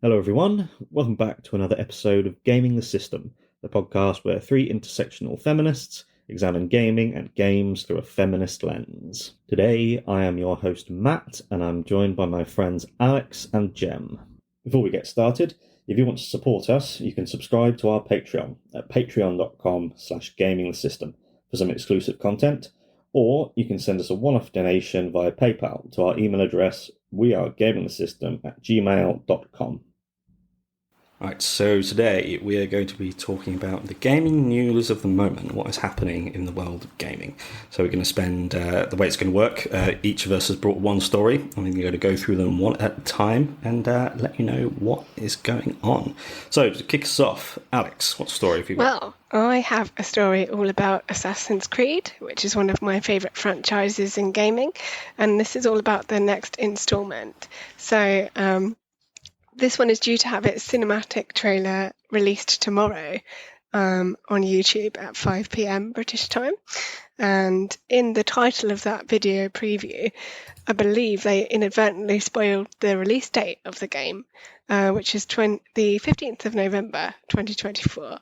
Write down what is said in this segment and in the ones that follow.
Hello, everyone. Welcome back to another episode of Gaming the System, the podcast where three intersectional feminists examine gaming and games through a feminist lens. Today, I am your host, Matt, and I'm joined by my friends Alex and Jem. Before we get started, if you want to support us, you can subscribe to our Patreon at patreon.com/gamingthesystem for some exclusive content, or you can send us a one-off donation via PayPal to our email address, wearegamingthesystem@gmail.com. Right, so today we are going to be talking about the gaming news of the moment, what is happening in the world of gaming. So we're going to spend, the way it's going to work, each of us has brought one story, and we're going to go through them one at a time and let you know what is going on. So to kick us off, Alex, what story have you got? Well, I have a story all about Assassin's Creed, which is one of my favourite franchises in gaming, and this is all about the next instalment. So, this one is due to have its cinematic trailer released tomorrow on YouTube at 5 p.m. British time. And in the title of that video preview, I believe they inadvertently spoiled the release date of the game, which is the 15th of November 2024.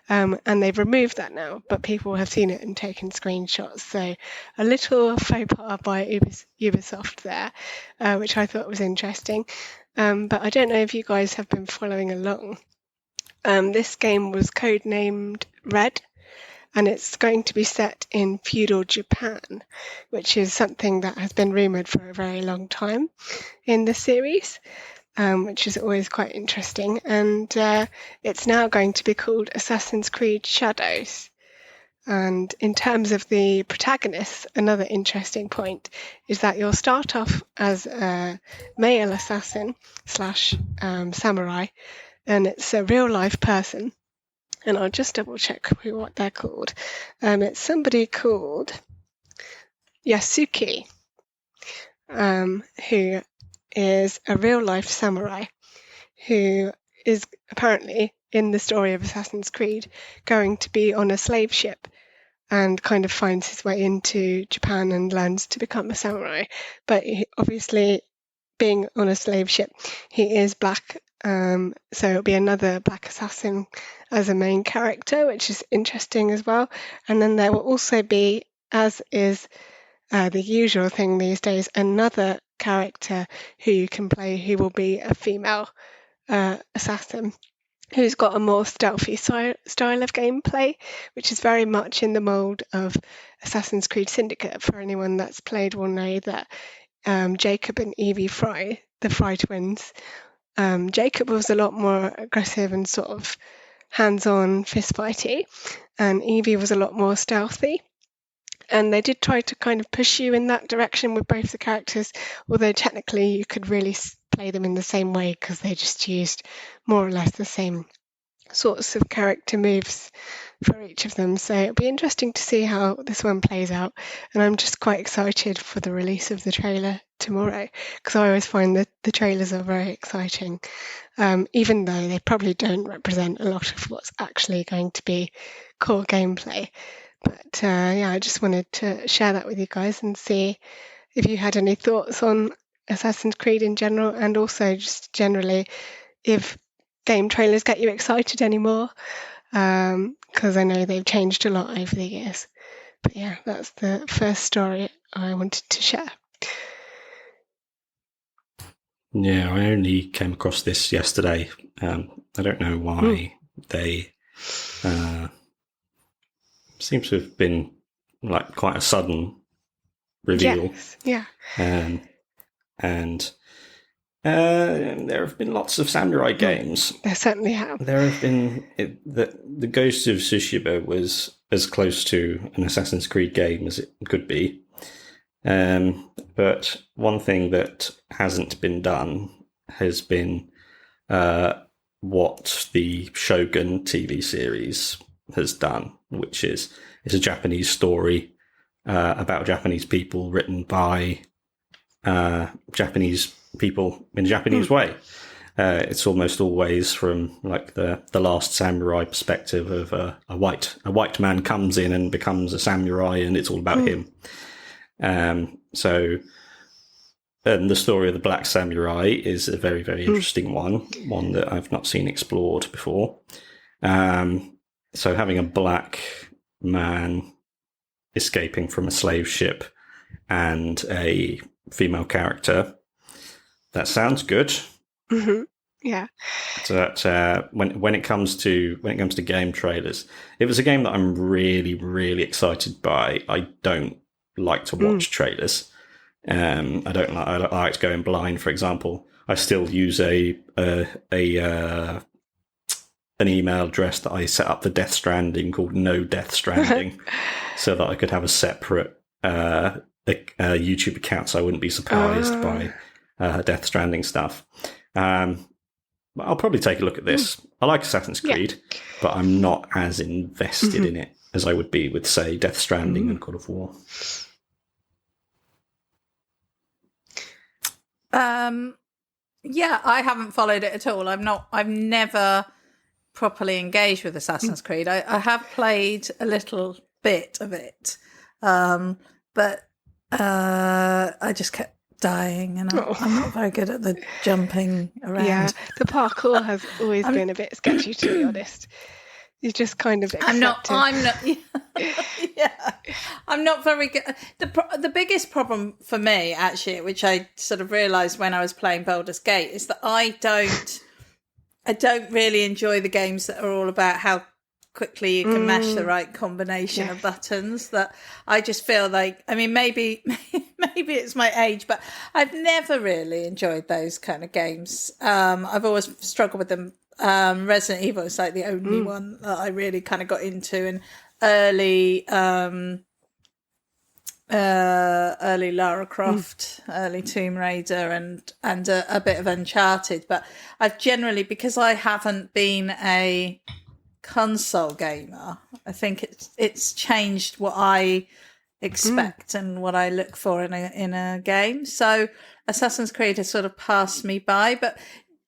And they've removed that now, but people have seen it and taken screenshots. So a little faux pas by Ubisoft there, which I thought was interesting. But I don't know if you guys have been following along. This game was codenamed Red, and it's going to be set in feudal Japan, which is something that has been rumoured for a very long time in the series, which is always quite interesting. And it's now going to be called Assassin's Creed Shadows. And in terms of the protagonists, another interesting point is that you'll start off as a male assassin / samurai, and it's a real life person. And I'll just double check what they're called. It's somebody called Yasuki, who is a real life samurai who is apparently, in the story of Assassin's Creed, going to be on a slave ship and kind of finds his way into Japan and learns to become a samurai. But obviously, being on a slave ship, he is black, so it'll be another black assassin as a main character, which is interesting as well. And then there will also be, as is the usual thing these days, another character who you can play who will be a female assassin, who's got a more stealthy style of gameplay, which is very much in the mould of Assassin's Creed Syndicate. For anyone that's played will know that Jacob and Evie Fry, the Fry twins, Jacob was a lot more aggressive and sort of hands-on fist-fighty, and Evie was a lot more stealthy. And they did try to kind of push you in that direction with both the characters, although technically you could really play them in the same way because they just used more or less the same sorts of character moves for each of them. So it'll be interesting to see how this one plays out. And I'm just quite excited for the release of the trailer tomorrow, because I always find that the trailers are very exciting, even though they probably don't represent a lot of what's actually going to be core gameplay. But yeah, I just wanted to share that with you guys and see if you had any thoughts on Assassin's Creed in general, and also just generally if game trailers get you excited anymore, because I know they've changed a lot over the years. But yeah, that's the first story I wanted to share. Yeah, I only came across this yesterday. I don't know why they seem to have been like quite a sudden reveal. Yes, yeah. And there have been lots of samurai games. There certainly have. There have been the Ghost of Tsushima was as close to an Assassin's Creed game as it could be. But one thing that hasn't been done has been what the Shogun TV series has done, which is it's a Japanese story about Japanese people written by Japanese people in a Japanese way. It's almost always from like the Last Samurai perspective of a white man comes in and becomes a samurai, and it's all about him. So and the story of the Black Samurai is a very, very interesting one that I've not seen explored before. So having a black man escaping from a slave ship and a female character, that sounds good. Mm-hmm. Yeah. But when it comes to game trailers, if it's a game that I'm really, really excited by, I don't like to watch trailers. I like to go in blind. For example, I still use an email address that I set up for Death Stranding called No Death Stranding, so that I could have a separate YouTube account, so I wouldn't be surprised by Death Stranding stuff. But I'll probably take a look at this. I like Assassin's Creed, but I'm not as invested in it as I would be with, say, Death Stranding and God of War. Yeah, I haven't followed it at all. I've never properly engaged with Assassin's Creed. I have played a little bit of it, but I just kept dying, and I'm not very good at the jumping around. Yeah, the parkour has always been a bit sketchy, to be honest. You just kind of accept I'm not. Yeah. I'm not very good. The biggest problem for me, actually, which I sort of realised when I was playing Baldur's Gate, is that I don't really enjoy the games that are all about how quickly you can mash the right combination of buttons. That I just feel like, I mean, maybe it's my age, but I've never really enjoyed those kind of games. I've always struggled with them. Resident Evil is like the only one that I really kind of got into, and early Lara Croft, early Tomb Raider, and a bit of Uncharted. But I've generally, because I haven't been a console gamer, I think it's changed what I expect and what I look for in a game. So Assassin's Creed has sort of passed me by, but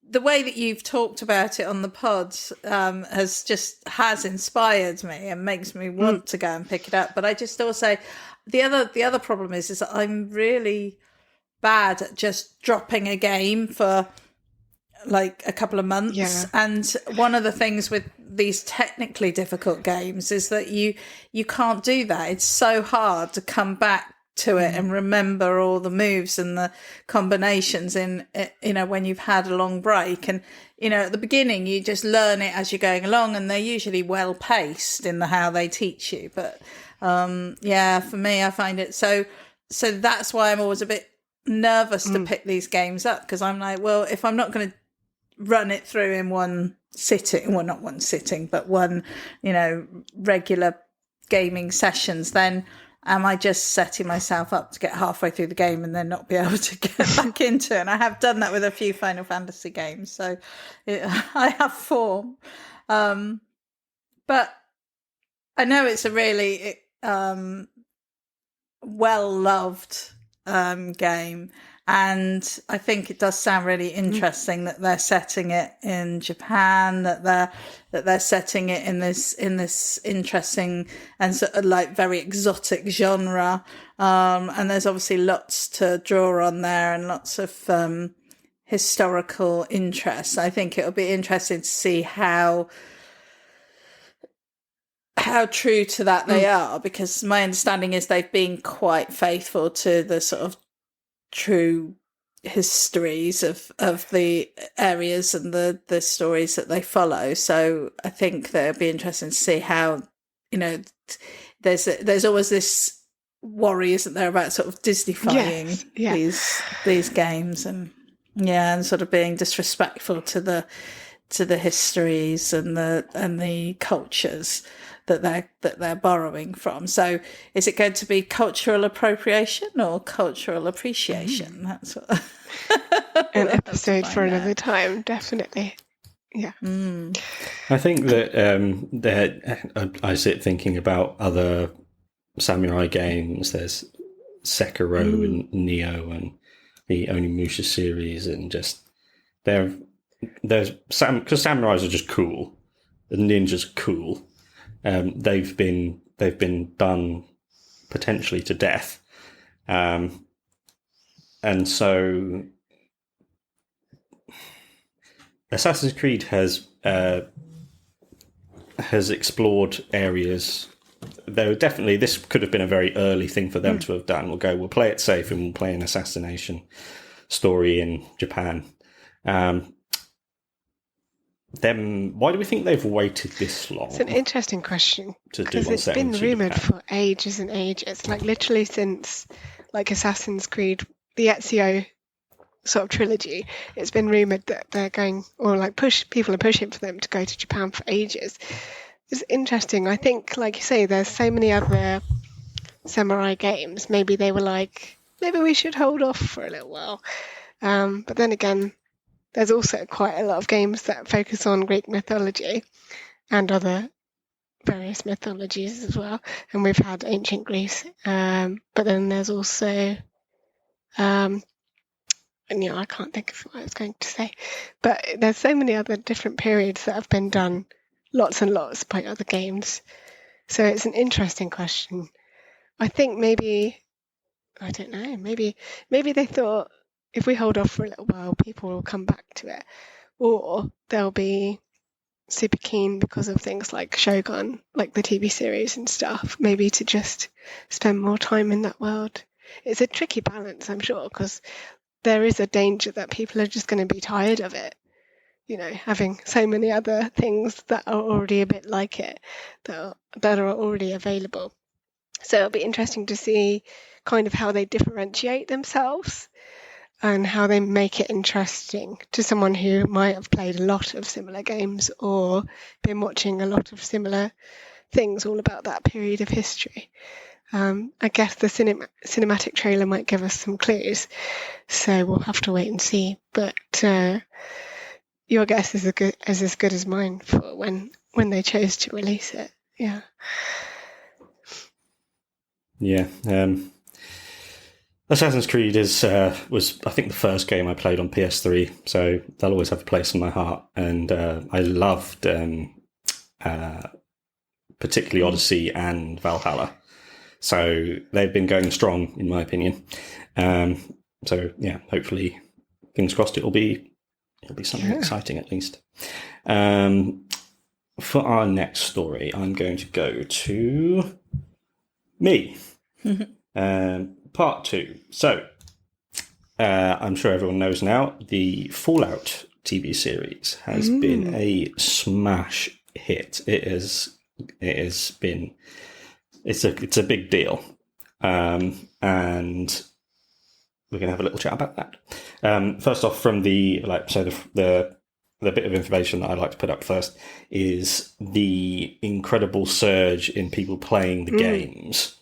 the way that you've talked about it on the pod has inspired me and makes me want to go and pick it up. But I just also, the other problem is that I'm really bad at just dropping a game for like a couple of months. Yeah. And one of the things with these technically difficult games is that you can't do that. It's so hard to come back to it and remember all the moves and the combinations in, when you've had a long break. And, at the beginning, you just learn it as you're going along, and they're usually well paced in how they teach you. But, for me, I find it so that's why I'm always a bit nervous to pick these games up, because I'm like, well, if I'm not going to run it through in one sitting, well, not one sitting, but one, regular gaming sessions, then am I just setting myself up to get halfway through the game and then not be able to get back into it? And I have done that with a few Final Fantasy games, so I have form. But I know it's a really well-loved game, and I think it does sound really interesting that they're setting it in Japan, that they're setting it in this interesting and sort of like very exotic genre. And there's obviously lots to draw on there and lots of historical interest. I think it'll be interesting to see how true to that they are, because my understanding is they've been quite faithful to the sort of true histories of the areas and the stories that they follow. So I think that it'll be interesting to see how, there's always this worry, isn't there, about sort of Disneyfying these games and sort of being disrespectful to the histories and the cultures that they're borrowing from. So is it going to be cultural appropriation or cultural appreciation? That's what an episode for another time, definitely. Yeah. I think that I sit thinking about other samurai games. There's Sekiro and Neo and the Onimusha series, and just there's because samurais are just cool. The ninjas are cool. They've been done potentially to death, and And so Assassin's Creed has explored areas. Though definitely this could have been a very early thing for them to have done. We'll play it safe and we'll play an assassination story in Japan. Then why do we think they've waited this long? It's an interesting question, because it's been rumoured for ages and ages, like literally since like Assassin's Creed, the Ezio sort of trilogy. It's been rumoured that they're going, or like people are pushing for them to go to Japan for ages. It's interesting. I think, like you say, there's so many other samurai games. Maybe they were like, maybe we should hold off for a little while. But then again, there's also quite a lot of games that focus on Greek mythology and other various mythologies as well. And we've had ancient Greece. But then there's also, and I can't think of what I was going to say. But there's so many other different periods that have been done, lots and lots, by other games. So it's an interesting question. I think maybe, I don't know, maybe they thought, if we hold off for a little while, people will come back to it. Or they'll be super keen because of things like Shogun, like the TV series and stuff, maybe to just spend more time in that world. It's a tricky balance, I'm sure, because there is a danger that people are just going to be tired of it, having so many other things that are already a bit like it, that are already available. So it'll be interesting to see kind of how they differentiate themselves and how they make it interesting to someone who might have played a lot of similar games or been watching a lot of similar things all about that period of history. I guess the cinematic trailer might give us some clues, so we'll have to wait and see. But your guess is as good as mine for when they chose to release it. Yeah. Yeah. Assassin's Creed was I think the first game I played on PS3, so they'll always have a place in my heart. And I loved particularly Odyssey and Valhalla. So they've been going strong, in my opinion. So yeah, hopefully, fingers crossed, it'll be something exciting at least. For our next story, I'm going to go to me. Part 2. So, I'm sure everyone knows now, the Fallout TV series has been a smash hit. It's a big deal, and we're going to have a little chat about that. First off, from the bit of information that I'd like to put up first is the incredible surge in people playing the games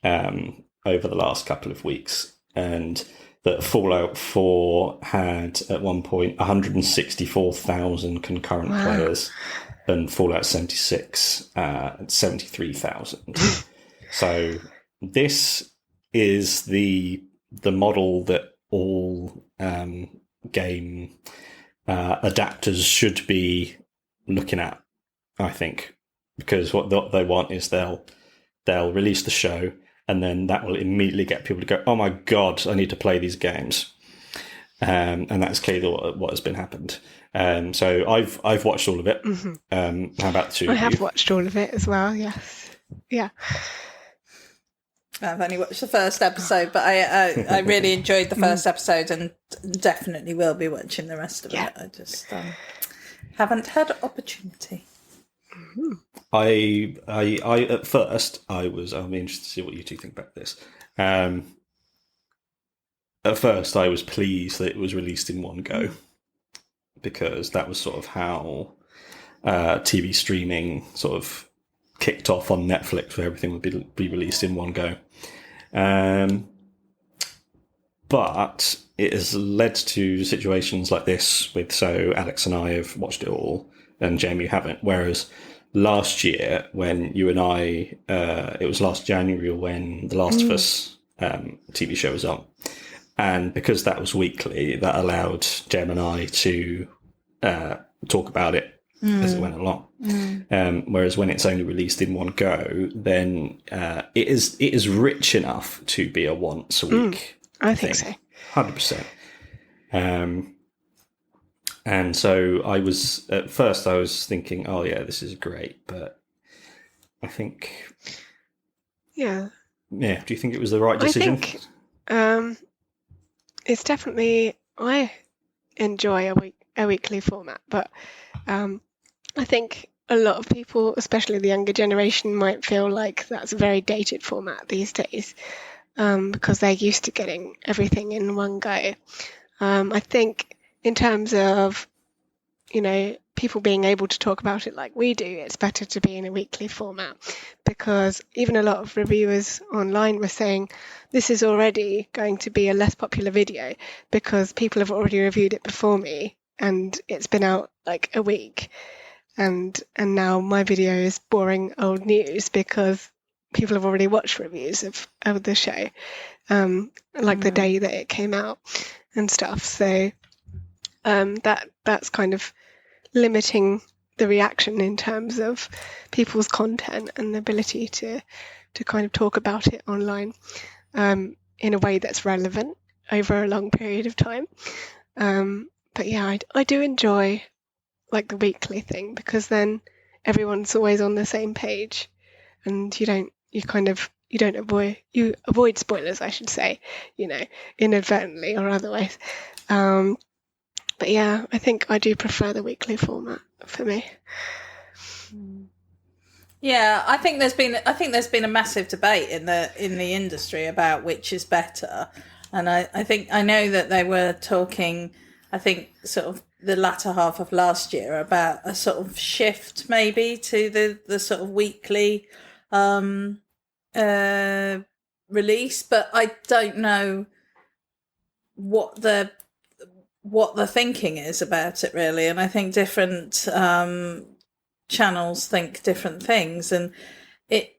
over the last couple of weeks, and that Fallout 4 had at one point 164,000 concurrent players, and Fallout 76 at 73,000. So this is the model that all game adapters should be looking at, I think, because what they want is they'll release the show, and then that will immediately get people to go, oh my God, I need to play these games. And that's clearly what has been happened. So I've watched all of it. Mm-hmm. How about the two of you? I have watched all of it as well, yes. Yeah. I've only watched the first episode, but I really enjoyed the first episode and definitely will be watching the rest of it. I just haven't had opportunity. I at first I'm interested to see what you two think about this. At first I was pleased that it was released in one go, because that was sort of how TV streaming sort of kicked off on Netflix, where everything would be released in one go. But it has led to situations like this so Alex and I have watched it all, and Jamie, you haven't. Whereas last year, when you and I, it was last January when The Last of Us TV show was on. And because that was weekly, that allowed Jem and I to talk about it as it went along. Whereas when it's only released in one go, then it is rich enough to be a once a week I think so. 100%. And so at first I was thinking, oh yeah, this is great, but I think, Yeah. do you think it was the right decision? I think it's definitely, I enjoy a weekly format, but I think a lot of people, especially the younger generation, might feel like that's a very dated format these days, because they're used to getting everything in one go. I think in terms of, people being able to talk about it like we do, it's better to be in a weekly format, because even a lot of reviewers online were saying this is already going to be a less popular video because people have already reviewed it before me and it's been out like a week, and now my video is boring old news because people have already watched reviews of the show, like the day that it came out and stuff. So that's kind of limiting the reaction in terms of people's content and the ability to kind of talk about it online in a way that's relevant over a long period of time. But yeah, I do enjoy like the weekly thing, because then everyone's always on the same page, and you avoid spoilers, I should say, inadvertently or otherwise. But yeah, I think I do prefer the weekly format for me. Yeah, I think there's been a massive debate in the industry about which is better, and I know that they were talking, I think sort of the latter half of last year, about a sort of shift maybe to the sort of weekly release, but I don't know what the thinking is about it really, and I think different channels think different things, and I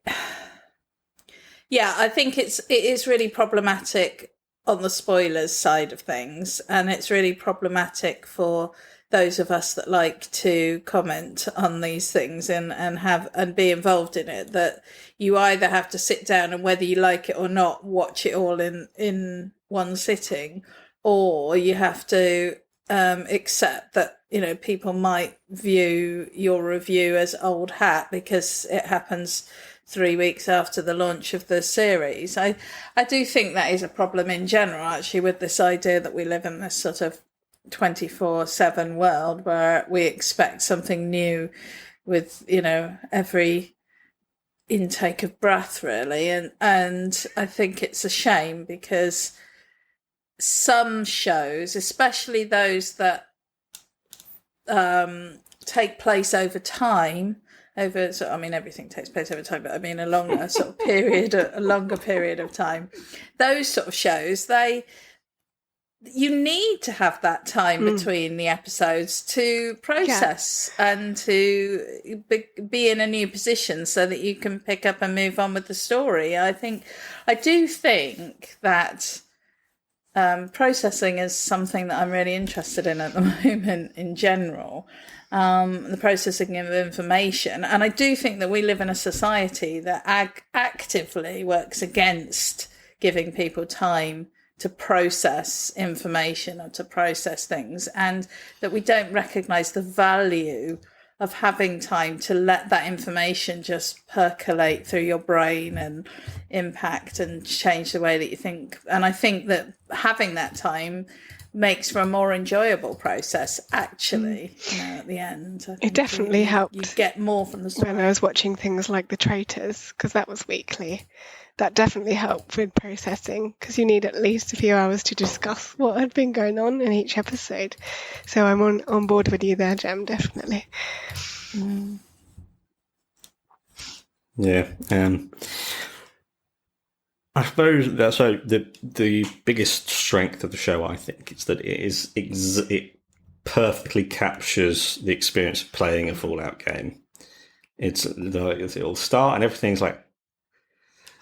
think it is really problematic on the spoilers side of things, and it's really problematic for those of us that like to comment on these things and be involved in it, that you either have to sit down and, whether you like it or not, watch it all in one sitting, or you have to accept that people might view your review as old hat because it happens 3 weeks after the launch of the series. I do think that is a problem in general, actually, with this idea that we live in this sort of 24/7 world where we expect something new with every intake of breath, really, and I think it's a shame, because some shows, especially those that take place over time, everything takes place over time, but I mean a longer period of time, those sort of shows, you need to have that time between the episodes to process and to be in a new position so that you can pick up and move on with the story. I do think that processing is something that I'm really interested in at the moment in general, the processing of information. And I do think that we live in a society that actively works against giving people time to process information or to process things, and that we don't recognise the value of having time to let that information just percolate through your brain and impact and change the way that you think. And I think that having that time makes for a more enjoyable process, actually, at the end. It definitely helped. You get more from the story. When I was watching things like The Traitors, because that was weekly, that definitely helped with processing, because you need at least a few hours to discuss what had been going on in each episode. So I'm on board with you there, Jem, definitely. Yeah. I suppose that's the biggest strength of the show, I think, is that it perfectly captures the experience of playing a Fallout game. It'll start and everything's like,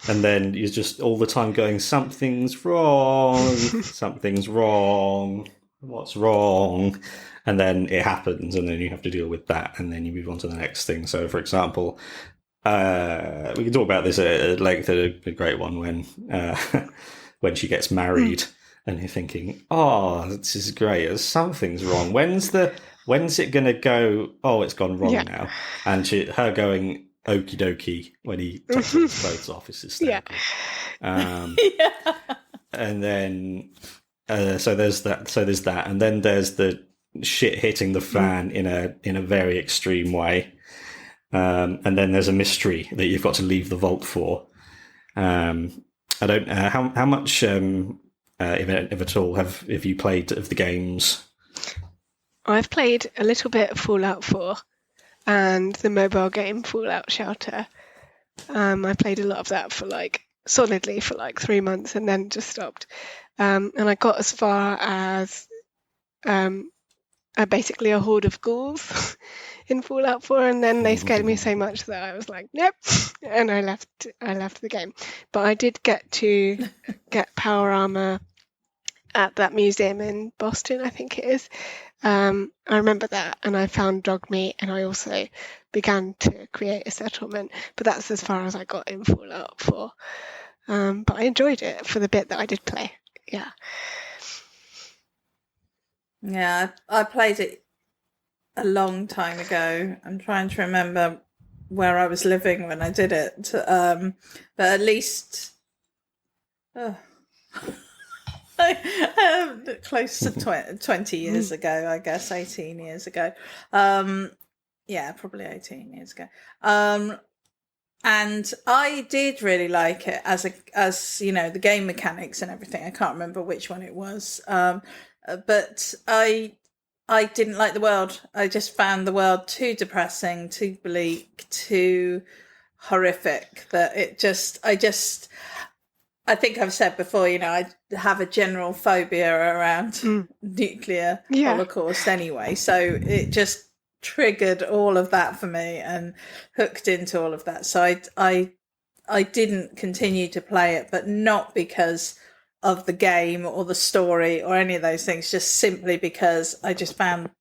and then you're just all the time going, something's wrong, something's wrong, what's wrong? And then it happens, and then you have to deal with that, and then you move on to the next thing. So, for example, we can talk about this at length, a great one when she gets married, and you're thinking, "Oh, this is great. Something's wrong. When's it going to go? Oh, it's gone wrong now." And her going okie dokie when he takes all his clothes off is hysterical. And then so there's that, and then there's the shit hitting the fan in a very extreme way, and then there's a mystery that you've got to leave the vault for. I don't how much if at all have you played of the games? I've played a little bit of Fallout 4 and the mobile game Fallout Shelter. I played a lot of that solidly for 3 months and then just stopped. And I got as far as basically a horde of ghouls in Fallout 4, and then they scared me so much that I was like, nope, and I left the game. But I did get power armor at that museum in Boston, I think it is. I remember that, and I found dog meat, and I also began to create a settlement, but that's as far as I got in Fallout 4. But I enjoyed it for the bit that I did play. Yeah, I played it a long time ago. I'm trying to remember where I was living when I did it. But at least close to 20 years ago, I guess, 18 years ago. Yeah, probably 18 years ago. And I did really like it as the game mechanics and everything. I can't remember which one it was. But I didn't like the world. I just found the world too depressing, too bleak, too horrific. That I think I've said before, I have a general phobia around nuclear holocaust anyway. So it just triggered all of that for me and hooked into all of that. So I didn't continue to play it, but not because of the game or the story or any of those things, just simply because I just found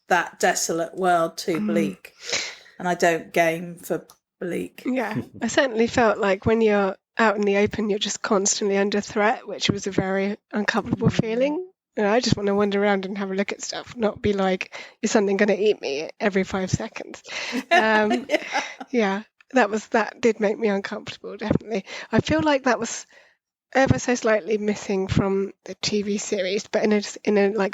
that desolate world too bleak, and I don't game for bleak. Yeah, I certainly felt like when you're out in the open, you're just constantly under threat, which was a very uncomfortable feeling. I just want to wander around and have a look at stuff, not be like, is something going to eat me every 5 seconds? That did make me uncomfortable, definitely. I feel like that was ever so slightly missing from the TV series, but in a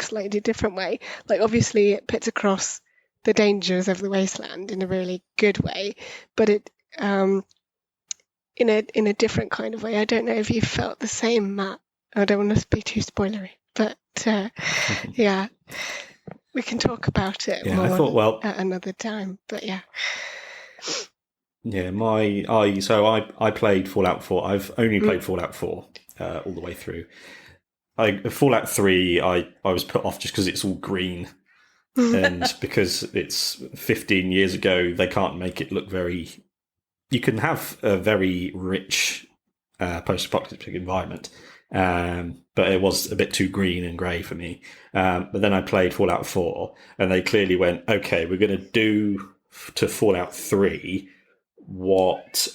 slightly different way. Like, obviously it puts across the dangers of the wasteland in a really good way, but it in a different kind of way. I don't know if you felt the same, Matt. I don't want to be too spoilery, but yeah, we can talk about it more at another time. But yeah. Yeah, I played Fallout 4. I've only played Fallout 4 all the way through. Fallout 3, I was put off just because it's all green, and because it's 15 years ago, they can't make it look very. You can have a very rich post-apocalyptic environment, but it was a bit too green and grey for me. But then I played Fallout 4, and they clearly went, okay, we're going to do to Fallout 3 what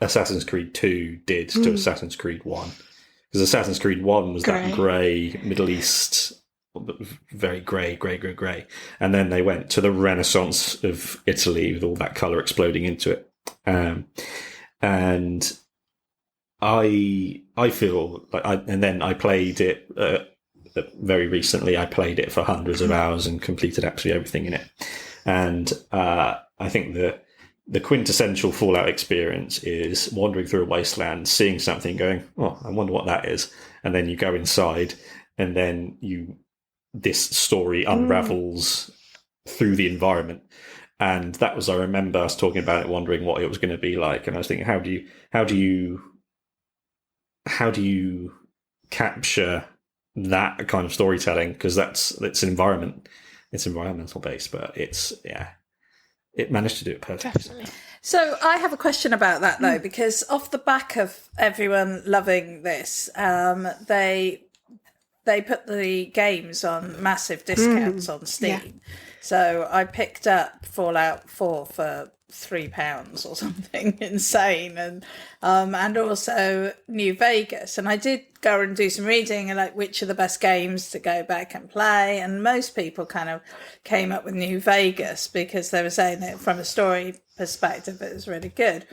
Assassin's Creed 2 did to Assassin's Creed 1. Because Assassin's Creed 1 was that grey, Middle East, very grey. And then they went to the Renaissance of Italy with all that colour exploding into it. And I feel like and then I played it very recently. I played it for hundreds of hours and completed absolutely everything in it. And I think the quintessential Fallout experience is wandering through a wasteland, seeing something, going, "Oh, I wonder what that is," and then you go inside, and then this story unravels through the environment. And that was, I remember us talking about it, wondering what it was going to be like, and I was thinking, how do you capture that kind of storytelling? Because it's environmental based, but it managed to do it perfectly. Definitely. So I have a question about that though, because off the back of everyone loving this, they put the games on massive discounts on Steam. So I picked up Fallout 4 for £3 or something insane, and also New Vegas. And I did go and do some reading and like which are the best games to go back and play. And most people kind of came up with New Vegas because they were saying that from a story perspective it was really good.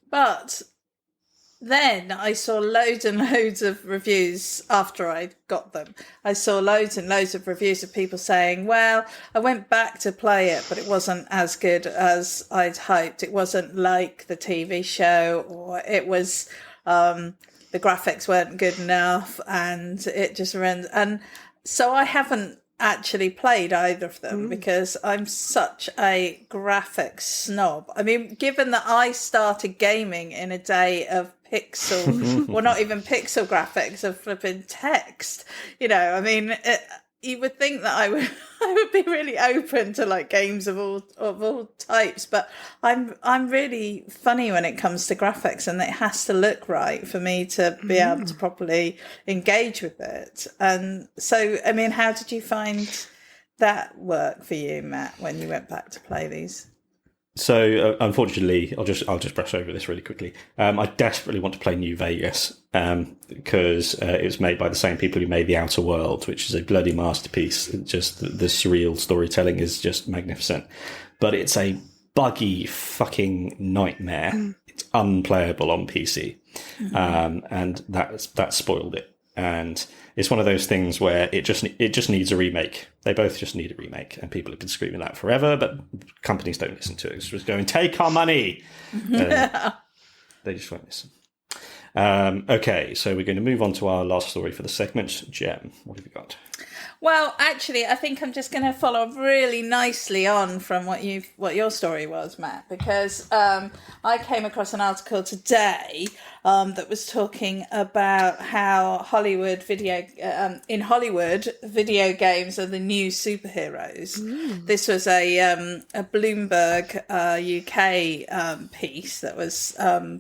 But then I saw loads and loads of reviews after I got them. I saw loads and loads of reviews of people saying, well, I went back to play it, but it wasn't as good as I'd hoped. It wasn't like the TV show, or it was, the graphics weren't good enough, and it just ran. And so I haven't actually played either of them because I'm such a graphics snob. I mean, given that I started gaming in a day of pixel, well, not even pixel graphics, of flipping text, I mean, you would think that I would be really open to like games of all types, but I'm really funny when it comes to graphics, and it has to look right for me to be able to properly engage with it. And so, I mean, how did you find that work for you, Matt, when you went back to play these? So unfortunately, I'll just brush over this really quickly. I desperately want to play New Vegas because it was made by the same people who made The Outer World, which is a bloody masterpiece. Just the surreal storytelling is just magnificent, but it's a buggy fucking nightmare. It's unplayable on PC, and that spoiled it. And it's one of those things where it just needs a remake. They both just need a remake, and people have been screaming that forever, but companies don't listen to it. It's just going, take our money. They just won't listen. Okay, so we're going to move on to our last story for the segment. Jem, what have you got? Well, actually, I think I'm just going to follow really nicely on from what your story was, Matt, because I came across an article today that was talking about how in Hollywood, video games are the new superheroes. This was a Bloomberg UK piece that was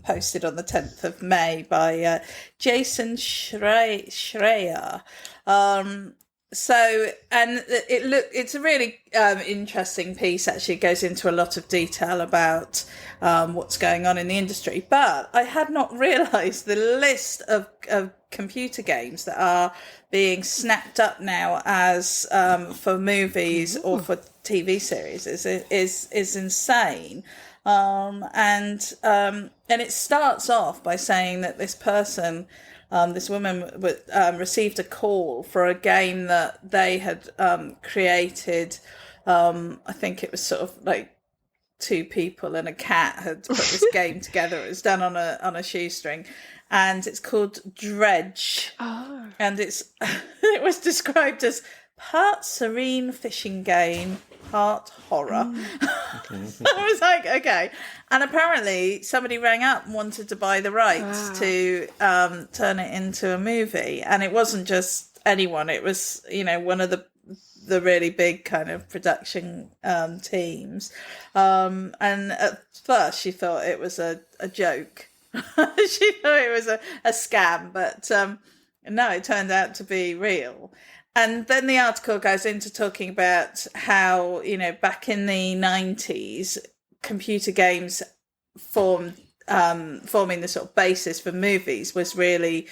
posted on the 10th of May by Jason Schreier. So, and it's a really interesting piece. Actually, it goes into a lot of detail about what's going on in the industry. But I had not realised the list of computer games that are being snapped up now as for movies or for TV series is insane. And it starts off by saying that this person. This woman received a call for a game that they had created. I think it was sort of like two people and a cat had put this game together. It was done on a shoestring, and it's called Dredge. Oh. And it was described as part serene fishing game, part horror. I was like, okay. And apparently somebody rang up and wanted to buy the rights to turn it into a movie. And it wasn't just anyone. It was, one of the really big kind of production teams. And at first she thought it was a joke. She thought it was a scam. But no, it turned out to be real. And then the article goes into talking about how, back in the 90s, computer games forming the sort of basis for movies was really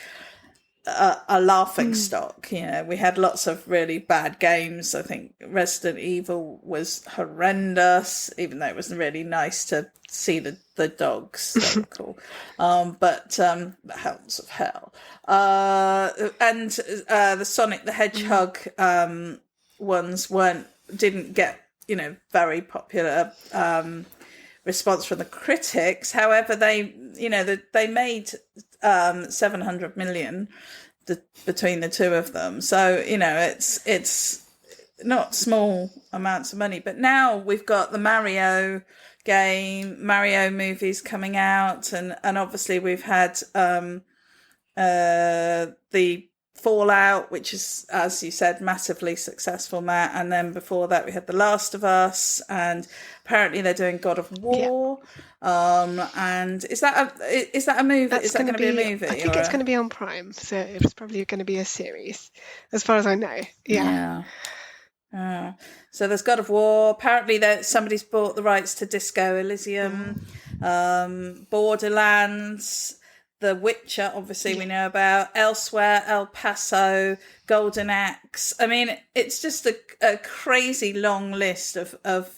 a laughing stock. We had lots of really bad games. I think Resident Evil was horrendous, even though it was really nice to see the dogs. They were cool. But the Hounds of Hell. And the Sonic the Hedgehog ones didn't get, very popular response from the critics. However, they made 700 million between the two of them. So, it's not small amounts of money. But now we've got the Mario movies coming out, and obviously we've had the Fallout, which is, as you said, massively successful, Matt. And then before that, we had The Last of Us, and apparently they're doing God of War. Yeah. And is that a movie? Is that going to be a movie? I think it's going to be on Prime, so it's probably going to be a series, as far as I know. Yeah. So there's God of War. Apparently, somebody's bought the rights to Disco Elysium, Borderlands, The Witcher. Obviously, we know about Elsewhere, El Paso, Golden Axe. I mean, it's just a crazy long list of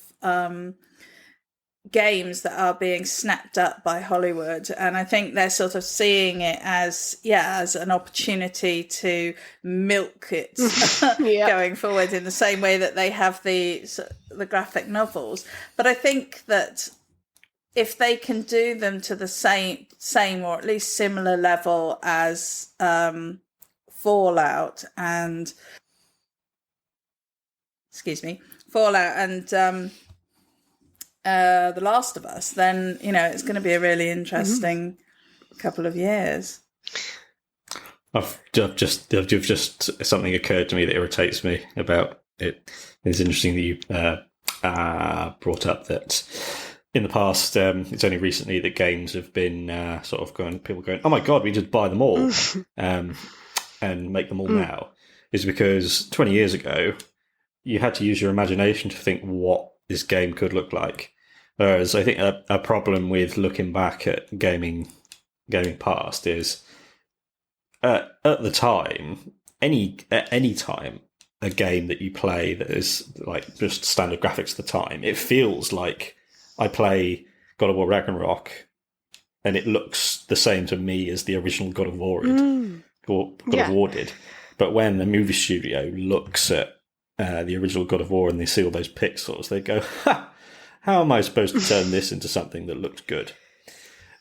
games that are being snapped up by Hollywood, and I think they're sort of seeing it as an opportunity to milk it going forward in the same way that they have the graphic novels. But I think that if they can do them to the same or at least similar level as Fallout and The Last of Us, then it's going to be a really interesting couple of years. I've just something occurred to me that irritates me about it. It's interesting that you brought up that in the past, it's only recently that games have been people going, oh my god, we just buy them all and make them all now. Is because 20 years ago you had to use your imagination to think what this game could look like. Whereas I think a problem with looking back at gaming past is at the time, at any time, a game that you play that is like just standard graphics at the time, it feels like I play God of War Ragnarok and it looks the same to me as the original God of War did. But when the movie studio looks at the original God of War and they see all those pixels, they go, ha! How am I supposed to turn this into something that looks good?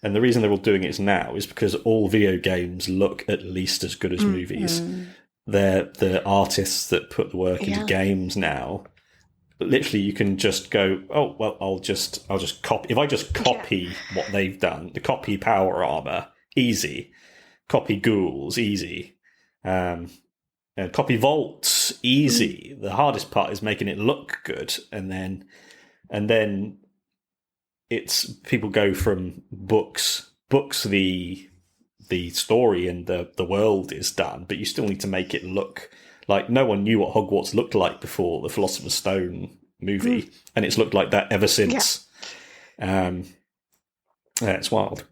And the reason they're all doing it now is because all video games look at least as good as movies. They're the artists that put the work into games now. Literally, you can just go, oh, well, I'll just copy. If I just copy what they've done, the copy power armor, easy. Copy ghouls, easy. And copy vaults, easy. The hardest part is making it look good, and then it's people go from books the story and the world is done, but you still need to make it look like no one knew what Hogwarts looked like before the Philosopher's Stone movie, and it's looked like that ever since. It's wild.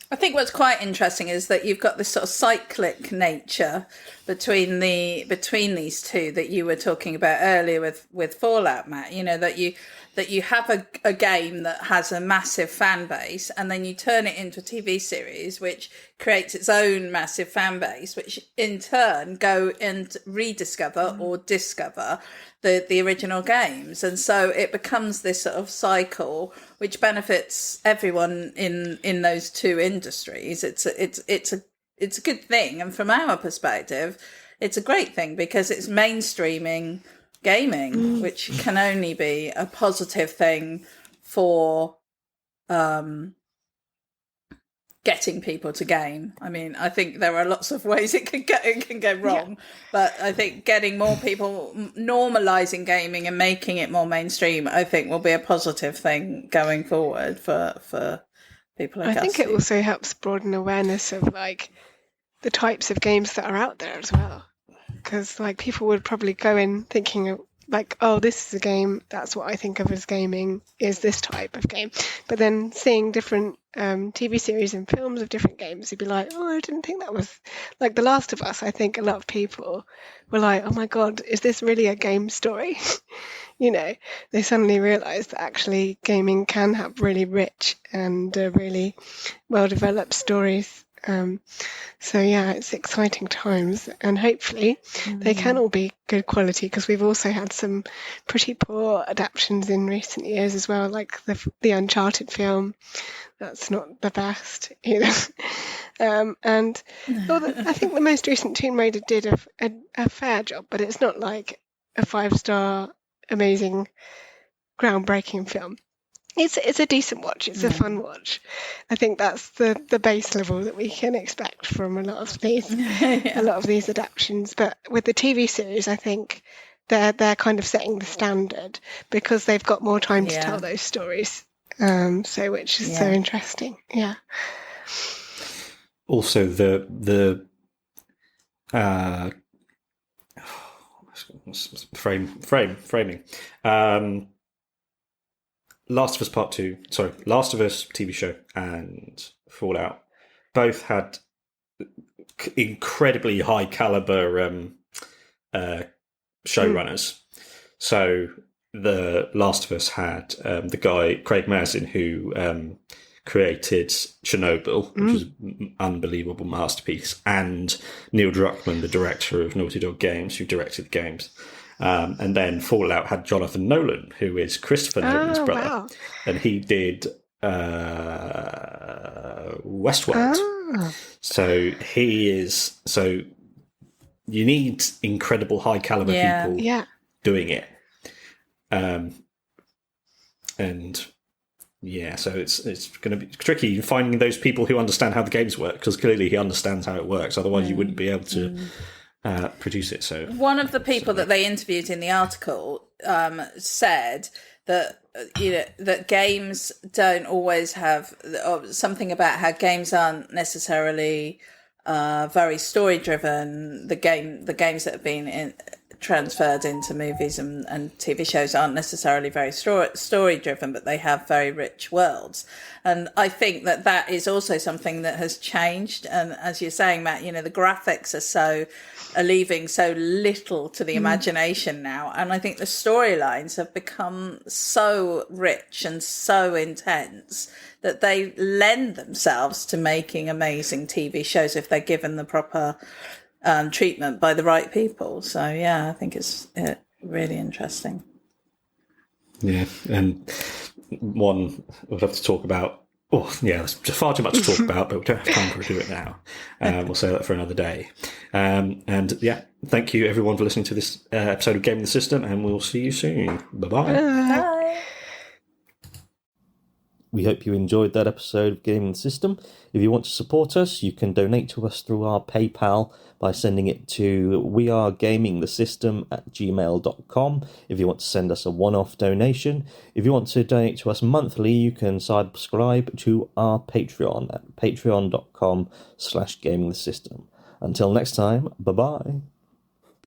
I think what's quite interesting is that you've got this sort of cyclic nature between these two that you were talking about earlier with Fallout, Matt. That you have a game that has a massive fan base, and then you turn it into a TV series which creates its own massive fan base, which in turn go and rediscover or discover the original games, and so it becomes this sort of cycle which benefits everyone in those two industries. It's a good thing, and from our perspective, it's a great thing because it's mainstreaming gaming, which can only be a positive thing for getting people to game. I mean, I think there are lots of ways it can go wrong, but I think getting more people, normalising gaming and making it more mainstream, I think will be a positive thing going forward for people like us. I think it also helps broaden awareness of like the types of games that are out there as well, because like people would probably go in thinking like, oh, this is a game, that's what I think of as gaming, is this type of game. But then seeing different TV series and films of different games, you'd be like, oh, I didn't think that was... Like The Last of Us, I think a lot of people were like, oh my God, is this really a game story? They suddenly realised that actually gaming can have really rich and really well-developed stories. So yeah, it's exciting times, and hopefully they can all be good quality, because we've also had some pretty poor adaptations in recent years as well, like the Uncharted film. That's not the best either. And I think the most recent Tomb Raider did a fair job, but it's not like a 5-star amazing groundbreaking film. It's a decent watch. It's a fun watch. I think that's the base level that we can expect from a lot of these adaptations. But with the TV series, I think they're kind of setting the standard because they've got more time to tell those stories. Which is so interesting. Yeah. Also, the framing. Last of Us Part 2, Last of Us TV show and Fallout both had incredibly high caliber showrunners. So the Last of Us had the guy Craig Mazin who created Chernobyl, which is an unbelievable masterpiece, and Neil Druckmann, the director of Naughty Dog Games, who directed the games. And then Fallout had Jonathan Nolan, who is Christopher Nolan's brother, wow. and he did Westworld. So he is. So you need incredible high caliber people doing it, and so it's going to be tricky finding those people who understand how the games work, because clearly he understands how it works. Otherwise, you wouldn't be able to produce it. So one of the people that they interviewed in the article said that that games don't always have, or something about how games aren't necessarily very story driven. The games that have been transferred into movies and TV shows aren't necessarily very story driven, but they have very rich worlds. And I think that is also something that has changed. And as you're saying, Matt, the graphics are leaving so little to the imagination now. And I think the storylines have become so rich and so intense that they lend themselves to making amazing TV shows if they're given the proper treatment by the right people. So yeah, I think it's really interesting. Yeah, and one we'll have to talk about. Oh, yeah, there's far too much to talk about, but we don't have time to do it now. We'll say that for another day. And yeah, thank you everyone for listening to this episode of Gaming the System, and we'll see you soon. Bye-bye. Bye. We hope you enjoyed that episode of Gaming the System. If you want to support us, you can donate to us through our PayPal by sending it to wearegamingthesystem@gmail.com if you want to send us a one-off donation. If you want to donate to us monthly, you can subscribe to our Patreon at patreon.com/gamingthesystem. Until next time, bye-bye.